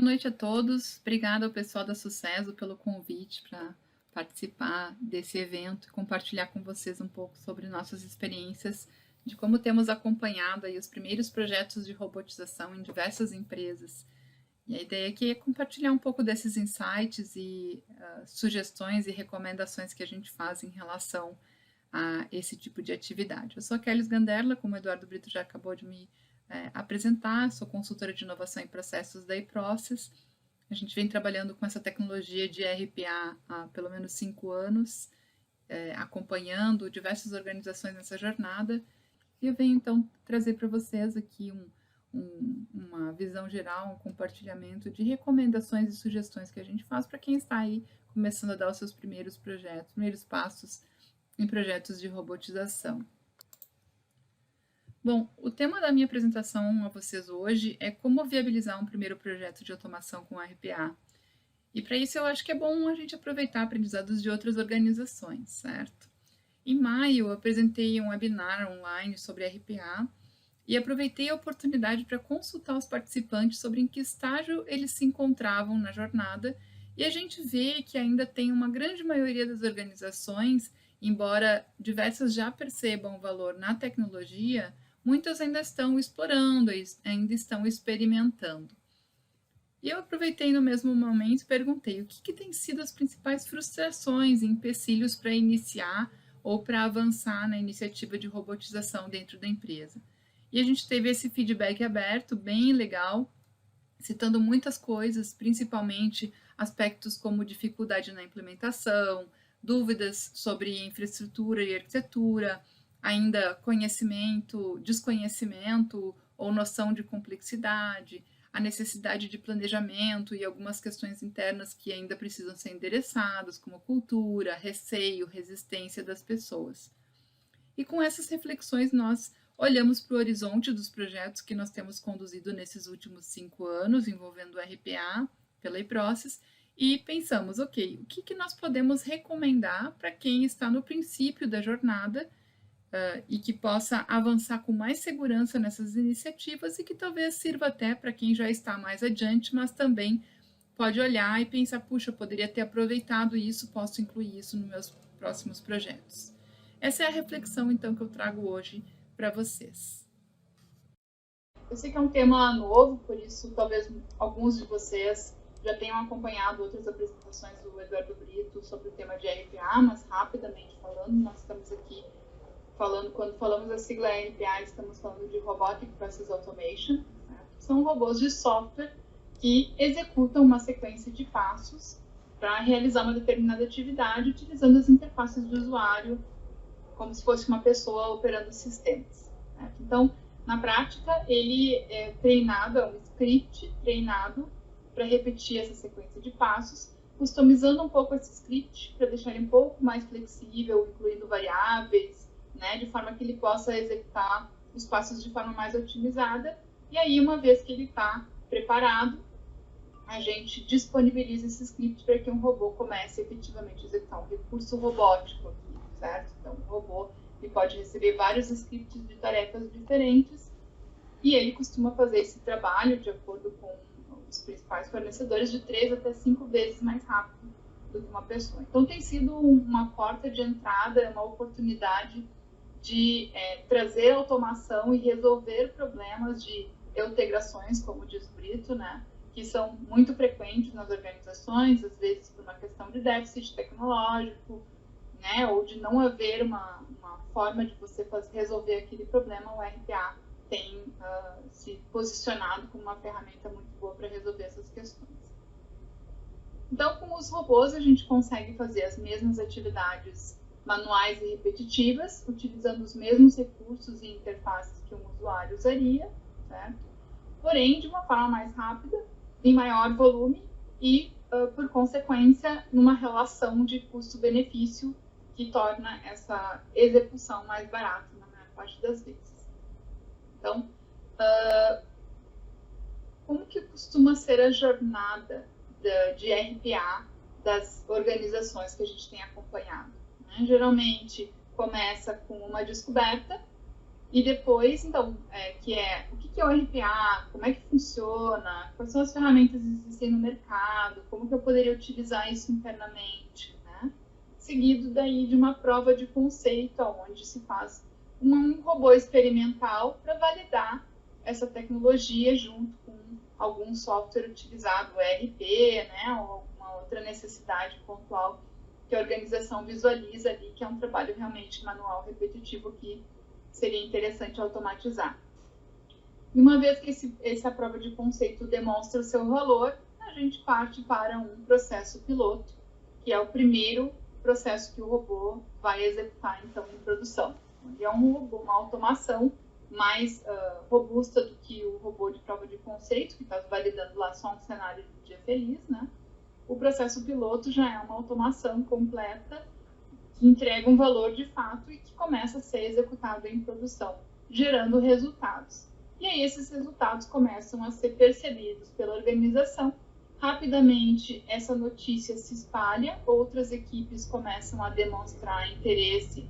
Boa noite a todos. Obrigada ao pessoal da Sucesso pelo convite para participar desse evento e compartilhar com vocês um pouco sobre nossas experiências de como temos acompanhado aí os primeiros projetos de robotização em diversas empresas. E a ideia aqui é compartilhar um pouco desses insights e sugestões e recomendações que a gente faz em relação a esse tipo de atividade. Eu sou a Kelly Ganderla, como o Eduardo Brito já acabou de me apresentar, sou consultora de inovação em processos da eProcess. A gente vem trabalhando com essa tecnologia de RPA há pelo menos 5 anos, acompanhando diversas organizações nessa jornada, e eu venho então trazer para vocês aqui uma visão geral, um compartilhamento de recomendações e sugestões que a gente faz para quem está aí começando a dar os seus primeiros projetos, primeiros passos em projetos de robotização. Bom, o tema da minha apresentação a vocês hoje é como viabilizar um primeiro projeto de automação com RPA. E para isso eu acho que é bom a gente aproveitar aprendizados de outras organizações, certo? Em maio eu apresentei um webinar online sobre RPA e aproveitei a oportunidade para consultar os participantes sobre em que estágio eles se encontravam na jornada, e a gente vê que ainda tem uma grande maioria das organizações, embora diversas já percebam o valor na tecnologia, muitas ainda estão explorando, ainda estão experimentando. E eu aproveitei no mesmo momento e perguntei o que tem sido as principais frustrações e empecilhos para iniciar ou para avançar na iniciativa de robotização dentro da empresa. E a gente teve esse feedback aberto, bem legal, citando muitas coisas, principalmente aspectos como dificuldade na implementação, dúvidas sobre infraestrutura e arquitetura, ainda conhecimento, desconhecimento ou noção de complexidade, a necessidade de planejamento e algumas questões internas que ainda precisam ser endereçadas, como cultura, receio, resistência das pessoas. E com essas reflexões, nós olhamos para o horizonte dos projetos que nós temos conduzido nesses últimos 5 anos, envolvendo o RPA pela eProcess, e pensamos, ok, o que nós podemos recomendar para quem está no princípio da jornada e que possa avançar com mais segurança nessas iniciativas e que talvez sirva até para quem já está mais adiante, mas também pode olhar e pensar, puxa, eu poderia ter aproveitado isso, posso incluir isso nos meus próximos projetos. Essa é a reflexão, então, que eu trago hoje para vocês. Eu sei que é um tema novo, por isso talvez alguns de vocês já tenham acompanhado outras apresentações do Eduardo Brito sobre o tema de RPA, mas rapidamente falando, nós estamos aqui falando, quando falamos da sigla RPA, estamos falando de Robotic Process Automation, né? São robôs de software que executam uma sequência de passos para realizar uma determinada atividade utilizando as interfaces de usuário como se fosse uma pessoa operando sistemas, né? Então, na prática, ele é treinado, é um script treinado para repetir essa sequência de passos, customizando um pouco esse script para deixar ele um pouco mais flexível, incluindo variáveis, né, de forma que ele possa executar os passos de forma mais otimizada. E aí, uma vez que ele está preparado, a gente disponibiliza esse script para que um robô comece efetivamente a executar um recurso robótico aqui, certo? Então, o robô ele pode receber vários scripts de tarefas diferentes e ele costuma fazer esse trabalho, de acordo com os principais fornecedores, de 3 até 5 vezes mais rápido do que uma pessoa. Então, tem sido uma porta de entrada, uma oportunidade de trazer automação e resolver problemas de integrações, como diz o Brito, né, que são muito frequentes nas organizações, às vezes por uma questão de déficit tecnológico, né, ou de não haver uma forma de você resolver aquele problema. O RPA tem se posicionado como uma ferramenta muito boa para resolver essas questões. Então, com os robôs, a gente consegue fazer as mesmas atividades manuais e repetitivas, utilizando os mesmos recursos e interfaces que um usuário usaria, certo? Porém, de uma forma mais rápida, em maior volume e, por consequência, numa relação de custo-benefício que torna essa execução mais barata na maior parte das vezes. Então, como que costuma ser a jornada de RPA das organizações que a gente tem acompanhado? Geralmente começa com uma descoberta, E depois, então, o que é o RPA, como é que funciona, quais são as ferramentas que existem no mercado, como que eu poderia utilizar isso internamente, né? Seguido daí de uma prova de conceito, onde se faz um robô experimental para validar essa tecnologia junto com algum software utilizado, o ERP, né, ou alguma outra necessidade pontual que a organização visualiza ali, que é um trabalho realmente manual repetitivo que seria interessante automatizar. E uma vez que essa prova de conceito demonstra o seu valor, a gente parte para um processo piloto, que é o primeiro processo que o robô vai executar, então, em produção. Ele é um robô, uma automação mais robusta do que o robô de prova de conceito, que está validando lá só um cenário de dia feliz, né? O processo piloto já é uma automação completa que entrega um valor de fato e que começa a ser executado em produção, gerando resultados. E aí esses resultados começam a ser percebidos pela organização. Rapidamente essa notícia se espalha, outras equipes começam a demonstrar interesse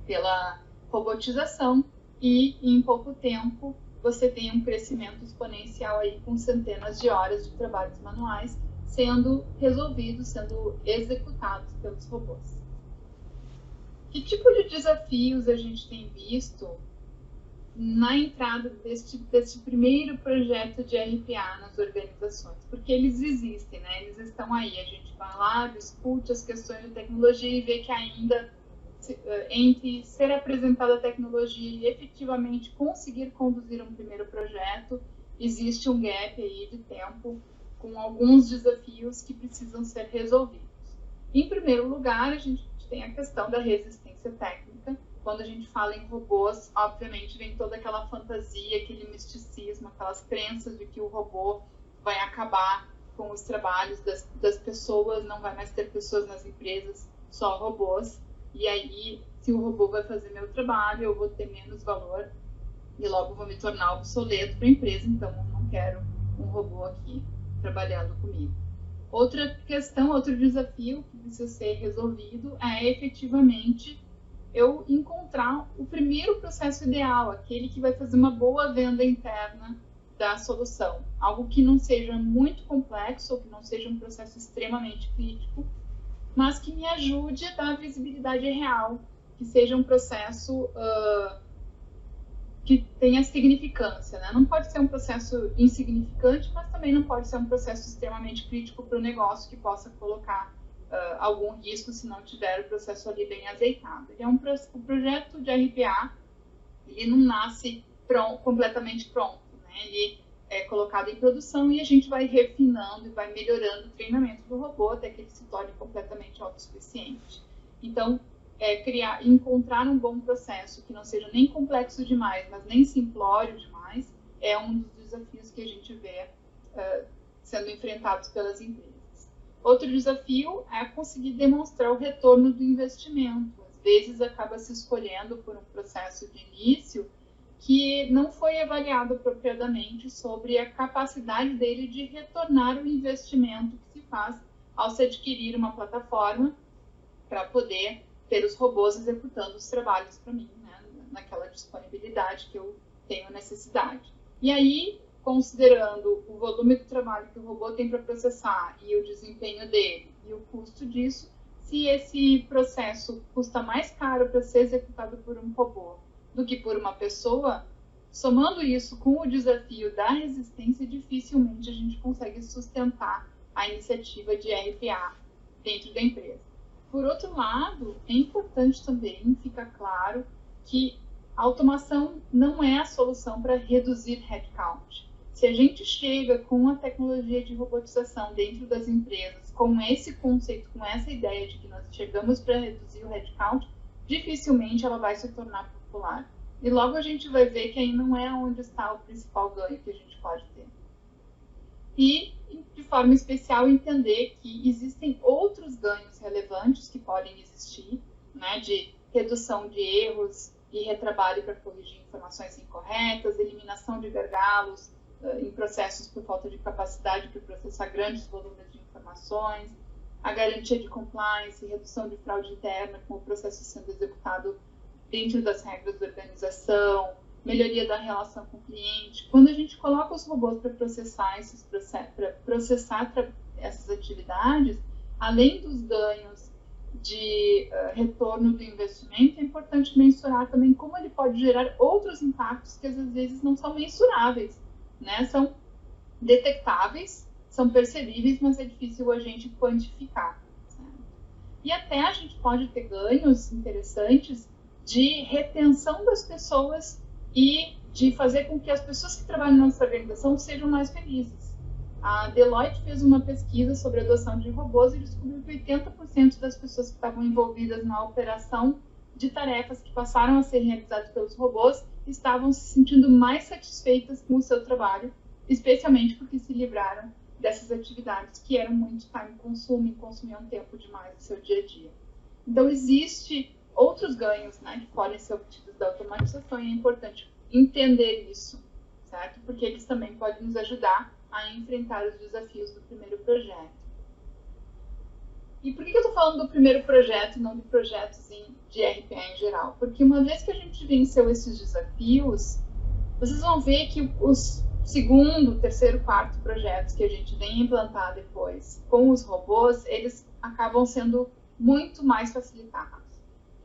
pela robotização e em pouco tempo você tem um crescimento exponencial aí com centenas de horas de trabalhos manuais sendo resolvidos, sendo executados pelos robôs. Que tipo de desafios a gente tem visto na entrada deste primeiro projeto de RPA nas organizações? Porque eles existem, né? Eles estão aí. A gente vai lá, discute as questões de tecnologia e vê que ainda entre ser apresentada a tecnologia e efetivamente conseguir conduzir um primeiro projeto, existe um gap aí de tempo com alguns desafios que precisam ser resolvidos. Em primeiro lugar, a gente tem a questão da resistência técnica. Quando a gente fala em robôs, obviamente vem toda aquela fantasia, aquele misticismo, aquelas crenças de que o robô vai acabar com os trabalhos das pessoas, não vai mais ter pessoas nas empresas, só robôs. E aí, se o robô vai fazer meu trabalho, eu vou ter menos valor e logo vou me tornar obsoleto para a empresa, então eu não quero um robô aqui trabalhando comigo. Outra questão, outro desafio que precisa ser resolvido é efetivamente eu encontrar o primeiro processo ideal, aquele que vai fazer uma boa venda interna da solução. Algo que não seja muito complexo ou que não seja um processo extremamente crítico, mas que me ajude a dar visibilidade real, que seja um processo que tenha significância, né? Não pode ser um processo insignificante, mas também não pode ser um processo extremamente crítico para o negócio que possa colocar algum risco se não tiver o processo ali bem azeitado. Ele é um projeto de RPA, ele não nasce completamente pronto, né? Ele é colocado em produção e a gente vai refinando e vai melhorando o treinamento do robô até que ele se torne completamente autossuficiente. Então, encontrar um bom processo que não seja nem complexo demais, mas nem simplório demais, é um dos desafios que a gente vê sendo enfrentados pelas empresas. Outro desafio é conseguir demonstrar o retorno do investimento. Às vezes acaba se escolhendo por um processo de início que não foi avaliado apropriadamente sobre a capacidade dele de retornar o investimento que se faz ao se adquirir uma plataforma para poder ter os robôs executando os trabalhos para mim, né, naquela disponibilidade que eu tenho necessidade. E aí, considerando o volume do trabalho que o robô tem para processar e o desempenho dele e o custo disso, se esse processo custa mais caro para ser executado por um robô do que por uma pessoa, somando isso com o desafio da resistência, dificilmente a gente consegue sustentar a iniciativa de RPA dentro da empresa. Por outro lado, é importante também ficar claro que a automação não é a solução para reduzir headcount. Se a gente chega com a tecnologia de robotização dentro das empresas, com esse conceito, com essa ideia de que nós chegamos para reduzir o headcount, dificilmente ela vai se tornar popular. E logo a gente vai ver que aí não é onde está o principal ganho que a gente pode ter. E, de forma especial, entender que existem outros ganhos relevantes que podem existir, né, de redução de erros e retrabalho para corrigir informações incorretas, eliminação de gargalos em processos por falta de capacidade para processar grandes volumes de informações, a garantia de compliance, redução de fraude interna com o processo sendo executado dentro das regras da organização, melhoria da relação com o cliente. Quando a gente coloca os robôs para processar essas atividades, além dos ganhos de retorno do investimento, é importante mensurar também como ele pode gerar outros impactos que às vezes não são mensuráveis, né? São detectáveis, são percebíveis, mas é difícil a gente quantificar. Certo? E até a gente pode ter ganhos interessantes de retenção das pessoas e de fazer com que as pessoas que trabalham na nossa organização sejam mais felizes. A Deloitte fez uma pesquisa sobre a adoção de robôs e descobriu que 80% das pessoas que estavam envolvidas na operação de tarefas que passaram a ser realizadas pelos robôs estavam se sentindo mais satisfeitas com o seu trabalho, especialmente porque se livraram dessas atividades que eram muito time consuming, consumiam tempo demais do seu dia a dia. Então, existe outros ganhos, né, que podem ser obtidos da automatização e é importante entender isso, certo? Porque eles também podem nos ajudar a enfrentar os desafios do primeiro projeto. E por que eu estou falando do primeiro projeto e não de projetos de RPA em geral? Porque uma vez que a gente venceu esses desafios, vocês vão ver que os segundo, terceiro, quarto projetos que a gente vem implantar depois com os robôs, eles acabam sendo muito mais facilitados.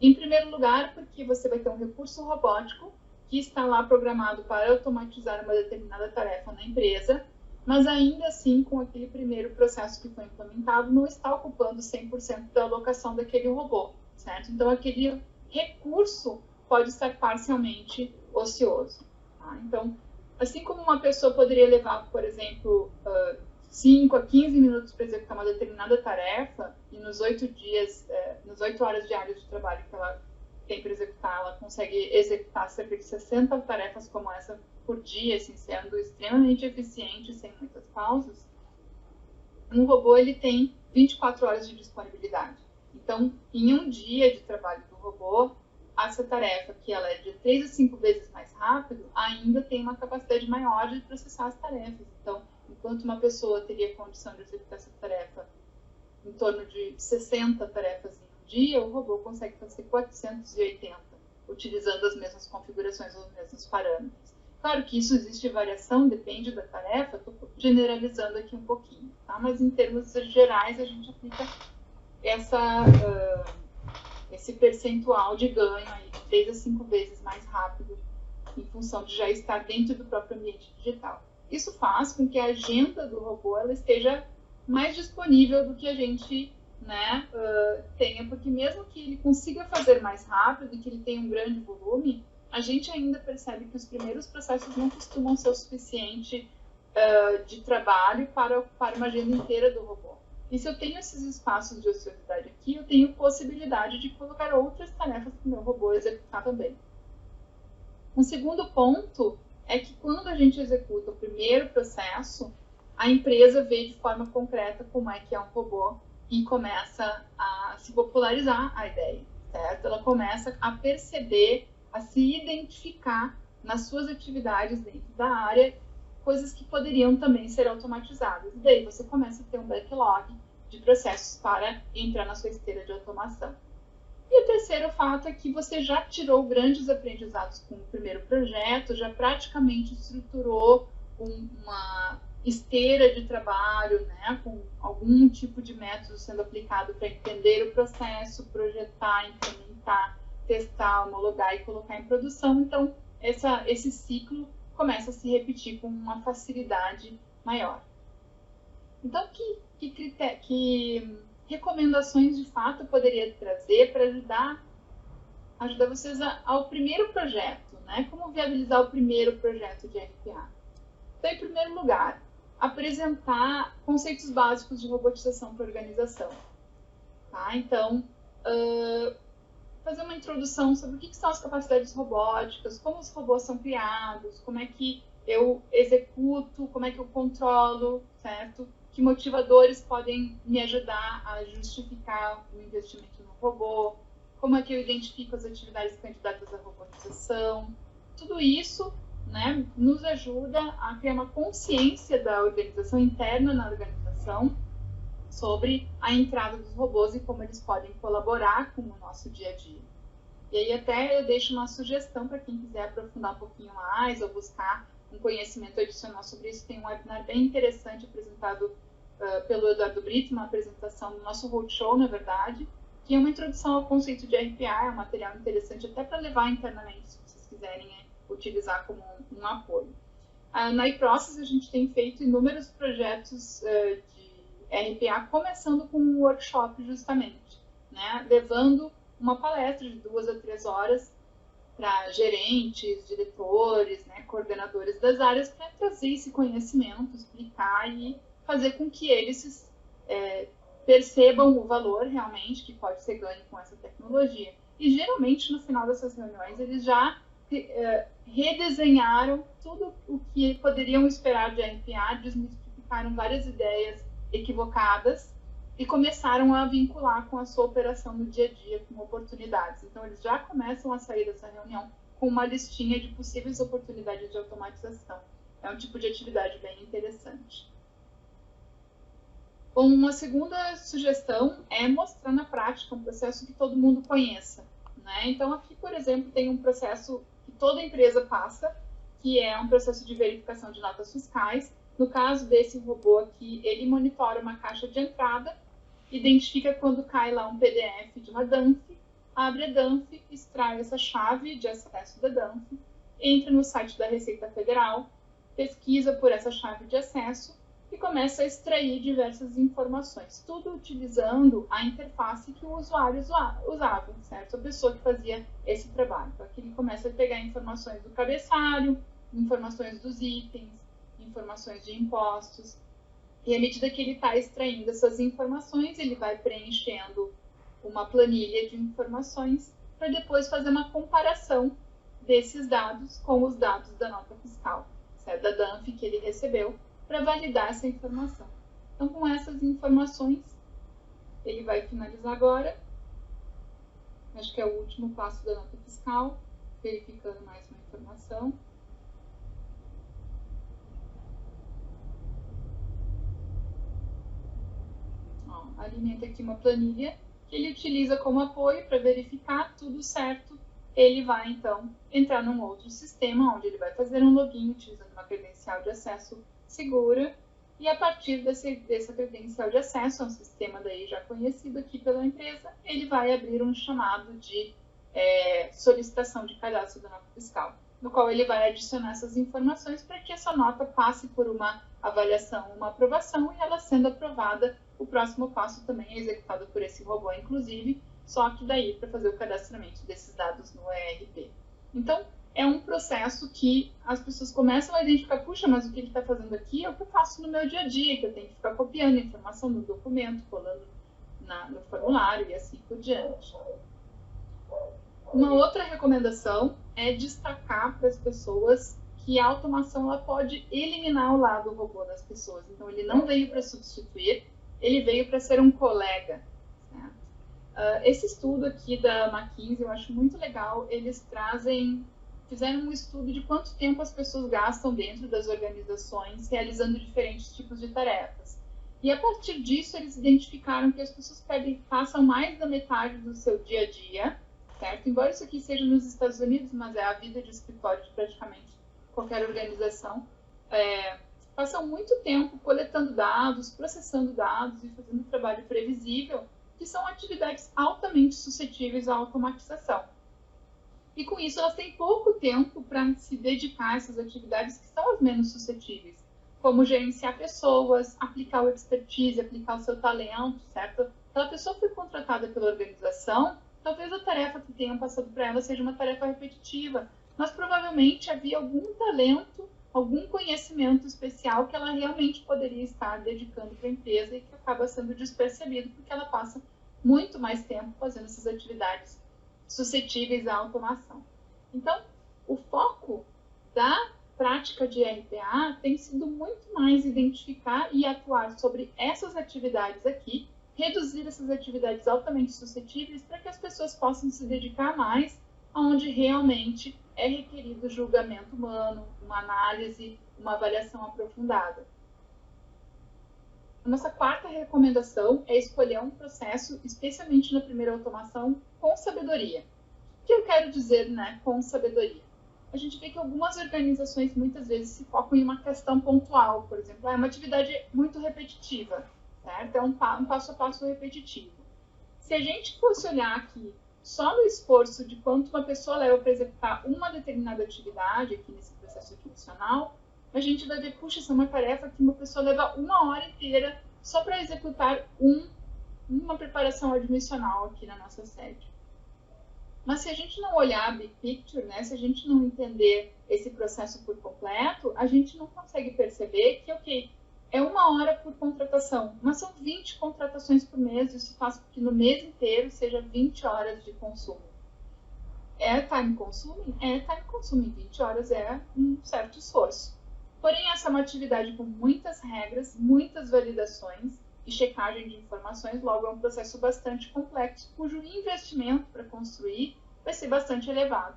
Em primeiro lugar, porque você vai ter um recurso robótico que está lá programado para automatizar uma determinada tarefa na empresa, mas ainda assim, com aquele primeiro processo que foi implementado, não está ocupando 100% da alocação daquele robô, certo? Então, aquele recurso pode estar parcialmente ocioso. Tá? Então, assim como uma pessoa poderia levar, por exemplo, 5 a 15 minutos para executar uma determinada tarefa, e nos 8 horas diárias de trabalho que ela tem para executar, ela consegue executar cerca de 60 tarefas como essa por dia, assim, sendo extremamente eficiente, sem muitas pausas, um robô ele tem 24 horas de disponibilidade. Então, em um dia de trabalho do robô, essa tarefa, que ela é de 3 a 5 vezes mais rápido, ainda tem uma capacidade maior de processar as tarefas. Então, enquanto uma pessoa teria condição de executar essa tarefa em torno de 60 tarefas em um dia, o robô consegue fazer 480, utilizando as mesmas configurações, os mesmos parâmetros. Claro que isso existe variação, depende da tarefa, estou generalizando aqui um pouquinho, tá? Mas em termos gerais a gente aplica esse percentual de ganho aí de 3 a 5 vezes mais rápido em função de já estar dentro do próprio ambiente digital. Isso faz com que a agenda do robô ela esteja mais disponível do que a gente tenha, porque mesmo que ele consiga fazer mais rápido e que ele tenha um grande volume, a gente ainda percebe que os primeiros processos não costumam ser o suficiente de trabalho para ocupar uma agenda inteira do robô. E se eu tenho esses espaços de ociosidade aqui, eu tenho possibilidade de colocar outras tarefas para o meu robô executar também. Um segundo ponto é que quando a gente executa o primeiro processo, a empresa vê de forma concreta como é que é um robô e começa a se popularizar a ideia, certo? Ela começa a perceber, a se identificar nas suas atividades dentro da área, coisas que poderiam também ser automatizadas. E daí você começa a ter um backlog de processos para entrar na sua esteira de automação. E o terceiro fato é que você já tirou grandes aprendizados com o primeiro projeto, já praticamente estruturou uma esteira de trabalho, né, com algum tipo de método sendo aplicado para entender o processo, projetar, implementar, testar, homologar e colocar em produção. Então, esse ciclo começa a se repetir com uma facilidade maior. Então, que recomendações de fato eu poderia trazer para ajudar vocês ao primeiro projeto, né? Como viabilizar o primeiro projeto de RPA? Então, em primeiro lugar, apresentar conceitos básicos de robotização para a organização. Tá? Então, fazer uma introdução sobre o que são as capacidades robóticas, como os robôs são criados, como é que eu executo, como é que eu controlo, certo? Que motivadores podem me ajudar a justificar o investimento no robô, como é que eu identifico as atividades candidatas à robotização. Tudo isso, né, nos ajuda a criar uma consciência da organização interna na organização sobre a entrada dos robôs e como eles podem colaborar com o nosso dia a dia. E aí até eu deixo uma sugestão para quem quiser aprofundar um pouquinho mais ou buscar um conhecimento adicional sobre isso. Tem um webinar bem interessante apresentado pelo Eduardo Brito, uma apresentação do nosso roadshow, na verdade, que é uma introdução ao conceito de RPA, é um material interessante até para levar internamente, se vocês quiserem utilizar como um apoio. Na iProcess, a gente tem feito inúmeros projetos de RPA, começando com um workshop, justamente, né? Levando uma palestra de 2 a 3 horas para gerentes, diretores, né, coordenadores das áreas, para trazer esse conhecimento, explicar e fazer com que eles percebam o valor realmente que pode ser ganho com essa tecnologia. E geralmente, no final dessas reuniões, eles já redesenharam tudo o que poderiam esperar de RPA, desmistificaram várias ideias equivocadas e começaram a vincular com a sua operação no dia a dia, com oportunidades. Então, eles já começam a sair dessa reunião com uma listinha de possíveis oportunidades de automatização. É um tipo de atividade bem interessante. Bom, uma segunda sugestão é mostrar na prática um processo que todo mundo conheça, né? Então, aqui, por exemplo, tem um processo que toda empresa passa, que é um processo de verificação de notas fiscais. No caso desse robô aqui, ele monitora uma caixa de entrada, identifica quando cai lá um PDF de uma DANF, abre a DANF, extrai essa chave de acesso da DANF, entra no site da Receita Federal, pesquisa por essa chave de acesso e começa a extrair diversas informações, tudo utilizando a interface que o usuário usava, certo? A pessoa que fazia esse trabalho. Então, aqui ele começa a pegar informações do cabeçalho, informações dos itens, informações de impostos, e à medida que ele está extraindo essas informações, ele vai preenchendo uma planilha de informações para depois fazer uma comparação desses dados com os dados da nota fiscal, certo? Da DANF que ele recebeu, para validar essa informação. Então, com essas informações, ele vai finalizar agora. Acho que é o último passo da nota fiscal, verificando mais uma informação. Alimenta aqui uma planilha que ele utiliza como apoio para verificar tudo certo. Ele vai, então, entrar num outro sistema, onde ele vai fazer um login utilizando uma credencial de acesso segura, e a partir dessa credencial de acesso, um sistema daí já conhecido aqui pela empresa, ele vai abrir um chamado de solicitação de cadastro da nota fiscal, no qual ele vai adicionar essas informações para que essa nota passe por uma avaliação, uma aprovação, e ela sendo aprovada, o próximo passo também é executado por esse robô, inclusive, só que daí para fazer o cadastramento desses dados no ERP. Então, é um processo que as pessoas começam a identificar, puxa, mas o que ele está fazendo aqui é o que eu faço no meu dia a dia, que eu tenho que ficar copiando informação no documento, colando no formulário e assim por diante. Uma outra recomendação é destacar para as pessoas que a automação ela pode eliminar o lado robô das pessoas. Então, ele não veio para substituir, ele veio para ser um colega. Esse estudo aqui da McKinsey eu acho muito legal. Eles fizeram um estudo de quanto tempo as pessoas gastam dentro das organizações realizando diferentes tipos de tarefas. E a partir disso, eles identificaram que as pessoas passam mais da metade do seu dia a dia, certo? Embora isso aqui seja nos Estados Unidos, mas é a vida de escritório de praticamente qualquer organização, passam muito tempo coletando dados, processando dados e fazendo um trabalho previsível, que são atividades altamente suscetíveis à automatização. E com isso, elas têm pouco tempo para se dedicar a essas atividades que são as menos suscetíveis, como gerenciar pessoas, aplicar o expertise, aplicar o seu talento, certo? Aquela pessoa foi contratada pela organização, talvez a tarefa que tenham passado para ela seja uma tarefa repetitiva, mas provavelmente havia algum talento, algum conhecimento especial que ela realmente poderia estar dedicando para a empresa e que acaba sendo despercebido porque ela passa muito mais tempo fazendo essas atividades suscetíveis à automação. Então, o foco da prática de RPA tem sido muito mais identificar e atuar sobre essas atividades aqui, reduzir essas atividades altamente suscetíveis para que as pessoas possam se dedicar mais aonde realmente é requerido julgamento humano, uma análise, uma avaliação aprofundada. A nossa quarta recomendação é escolher um processo, especialmente na primeira automação, com sabedoria. O que eu quero dizer, né, com sabedoria? A gente vê que algumas organizações muitas vezes se focam em uma questão pontual, por exemplo, é uma atividade muito repetitiva, certo? É um passo a passo repetitivo. Se a gente fosse olhar aqui só no esforço de quanto uma pessoa leva para executar uma determinada atividade, aqui nesse processo admissional, a gente vai ver, puxa, essa é uma tarefa que uma pessoa leva 1 hora inteira só para executar uma preparação admissional aqui na nossa sede. Mas se a gente não olhar a big picture, né, se a gente não entender esse processo por completo, a gente não consegue perceber que, ok, é 1 hora por contratação, mas são 20 contratações por mês, isso faz com que no mês inteiro seja 20 horas de consumo. É time consuming? É time consuming, 20 horas é um certo esforço. Porém, essa é uma atividade com muitas regras, muitas validações e checagem de informações, logo é um processo bastante complexo, cujo investimento para construir vai ser bastante elevado.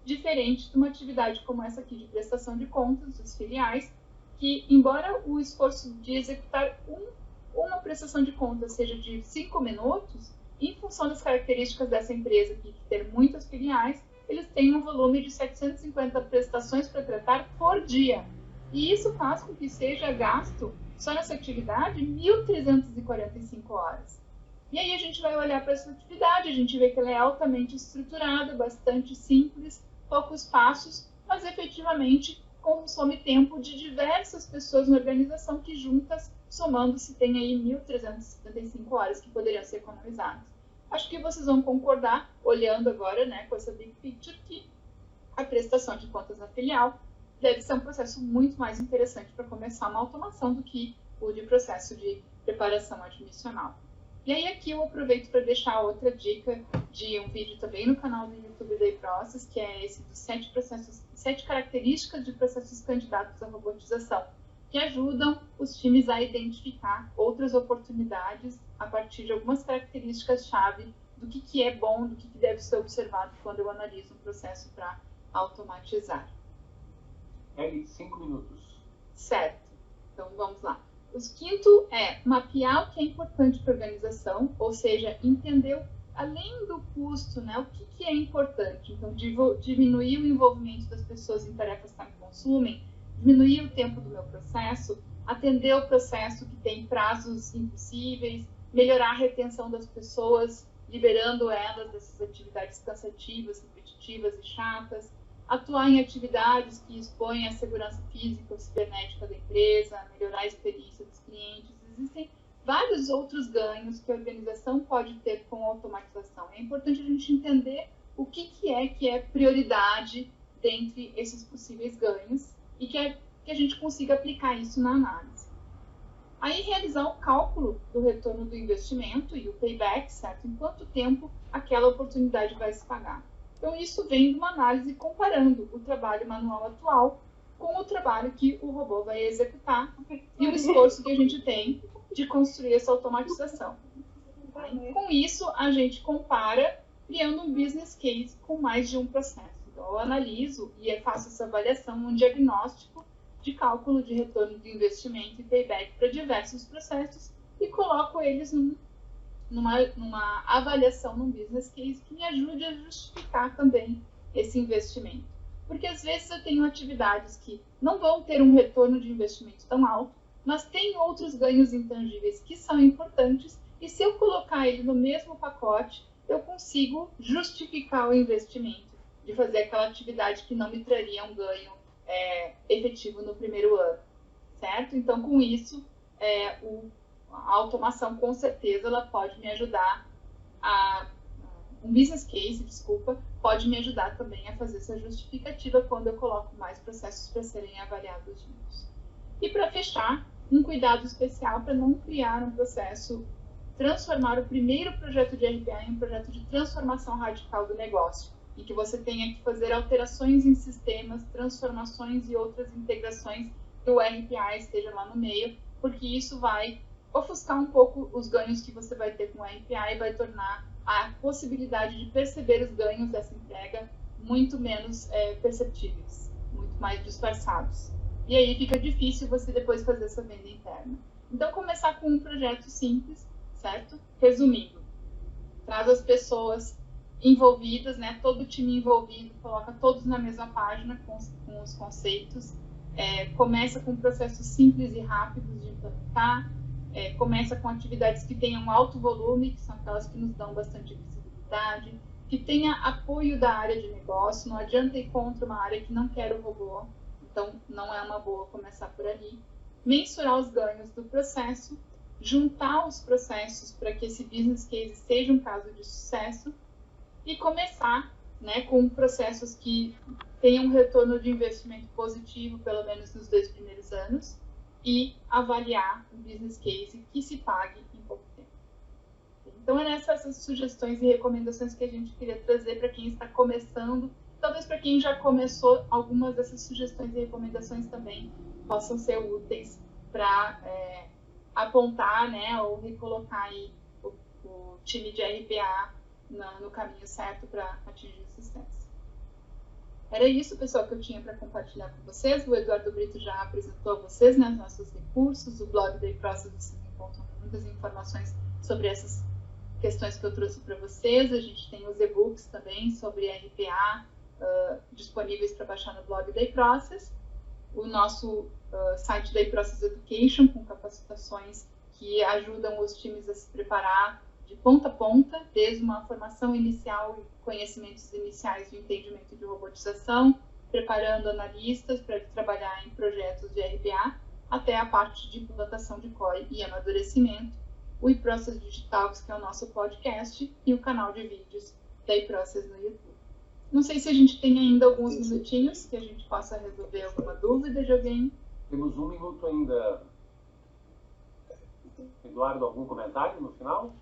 Diferente de uma atividade como essa aqui de prestação de contas, dos filiais, que, embora o esforço de executar uma prestação de contas seja de 5 minutos, em função das características dessa empresa, que ter muitas filiais, eles têm um volume de 750 prestações para tratar por dia. E isso faz com que seja gasto, só nessa atividade, 1.345 horas. E aí a gente vai olhar para essa atividade, a gente vê que ela é altamente estruturada, bastante simples, poucos passos, mas efetivamente consome tempo de diversas pessoas na organização que juntas, somando-se, tem aí 1.375 horas que poderiam ser economizadas. Acho que vocês vão concordar, olhando agora, né, com essa big picture, que a prestação de contas na filial deve ser um processo muito mais interessante para começar uma automação do que o de processo de preparação admissional. E aí aqui eu aproveito para deixar outra dica de um vídeo também no canal do YouTube da eProcess, que é esse dos 7 características de processos candidatos à robotização, que ajudam os times a identificar outras oportunidades a partir de algumas características-chave do que é bom, do que deve ser observado quando eu analiso um processo para automatizar. 5 minutos. Certo. Então, vamos lá. O quinto é mapear o que é importante para a organização, ou seja, entender, além do custo, né, o que é importante. Então, diminuir o envolvimento das pessoas em tarefas time consuming, diminuir o tempo do meu processo, atender o processo que tem prazos impossíveis, melhorar a retenção das pessoas, liberando elas dessas atividades cansativas, repetitivas e chatas, atuar em atividades que expõem a segurança física ou cibernética da empresa, melhorar a experiência dos clientes. Existem vários outros ganhos que a organização pode ter com a automatização. É importante a gente entender o que é prioridade dentre esses possíveis ganhos e que a gente consiga aplicar isso na análise. Aí, realizar o cálculo do retorno do investimento e o payback, certo? Em quanto tempo aquela oportunidade vai se pagar. Então, isso vem de uma análise comparando o trabalho manual atual com o trabalho que o robô vai executar e o esforço que a gente tem de construir essa automatização. Com isso, a gente compara criando um business case com mais de um processo. Então, eu analiso e faço essa avaliação, um diagnóstico de cálculo de retorno de investimento e payback para diversos processos e coloco eles numa avaliação, num business case que me ajude a justificar também esse investimento. Porque às vezes eu tenho atividades que não vão ter um retorno de investimento tão alto, mas tem outros ganhos intangíveis que são importantes e se eu colocar ele no mesmo pacote, eu consigo justificar o investimento de fazer aquela atividade que não me traria um ganho efetivo no primeiro ano, certo? Então, com isso, a automação, com certeza, ela pode me ajudar um business case, pode me ajudar também a fazer essa justificativa quando eu coloco mais processos para serem avaliados juntos. E para fechar, um cuidado especial para não criar um processo, transformar o primeiro projeto de RPA em um projeto de transformação radical do negócio, e que você tenha que fazer alterações em sistemas, transformações e outras integrações que o RPA esteja lá no meio, porque isso vai ofuscar um pouco os ganhos que você vai ter com o RPA e vai tornar a possibilidade de perceber os ganhos dessa entrega muito menos perceptíveis, muito mais disfarçados. E aí fica difícil você depois fazer essa venda interna. Então, começar com um projeto simples, certo? Resumindo, traz as pessoas envolvidas, né? Todo o time envolvido, coloca todos na mesma página com os conceitos. Começa com processos simples e rápidos de implementar. Começa com atividades que tenham alto volume, que são aquelas que nos dão bastante visibilidade, que tenha apoio da área de negócio. Não adianta ir contra uma área que não quer o robô, então não é uma boa começar por ali. Mensurar os ganhos do processo, juntar os processos para que esse business case seja um caso de sucesso e começar, né, com processos que tenham um retorno de investimento positivo, pelo menos nos 2 primeiros anos, e avaliar um business case que se pague em pouco tempo. Então, eram essas sugestões e recomendações que a gente queria trazer para quem está começando. Talvez para quem já começou, algumas dessas sugestões e recomendações também possam ser úteis para apontar, né, ou recolocar aí o time de RPA no caminho certo para atingir o sucesso. Era isso, pessoal, que eu tinha para compartilhar com vocês. O Eduardo Brito já apresentou a vocês, né, os nossos recursos. O blog da iProcess, vocês encontram muitas informações sobre essas questões que eu trouxe para vocês. A gente tem os e-books também sobre RPA disponíveis para baixar no blog da iProcess. O nosso site da iProcess Education, com capacitações que ajudam os times a se preparar de ponta a ponta, desde uma formação inicial e conhecimentos iniciais de entendimento de robotização, preparando analistas para trabalhar em projetos de RPA, até a parte de implantação de COI e amadurecimento, o iProcess Digitalks, que é o nosso podcast, e o canal de vídeos da iProcess no YouTube. Não sei se a gente tem ainda alguns minutinhos que a gente possa resolver alguma dúvida de alguém. Temos 1 minuto ainda. Eduardo, algum comentário no final?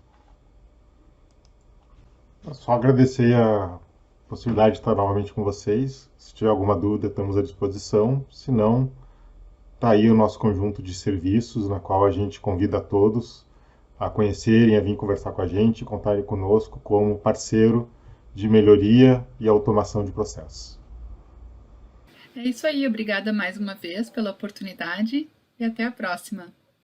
Só agradecer a possibilidade de estar novamente com vocês. Se tiver alguma dúvida, estamos à disposição. Se não, está aí o nosso conjunto de serviços, na qual a gente convida a todos a conhecerem, a vir conversar com a gente, contarem conosco como parceiro de melhoria e automação de processos. É isso aí, obrigada mais uma vez pela oportunidade e até a próxima.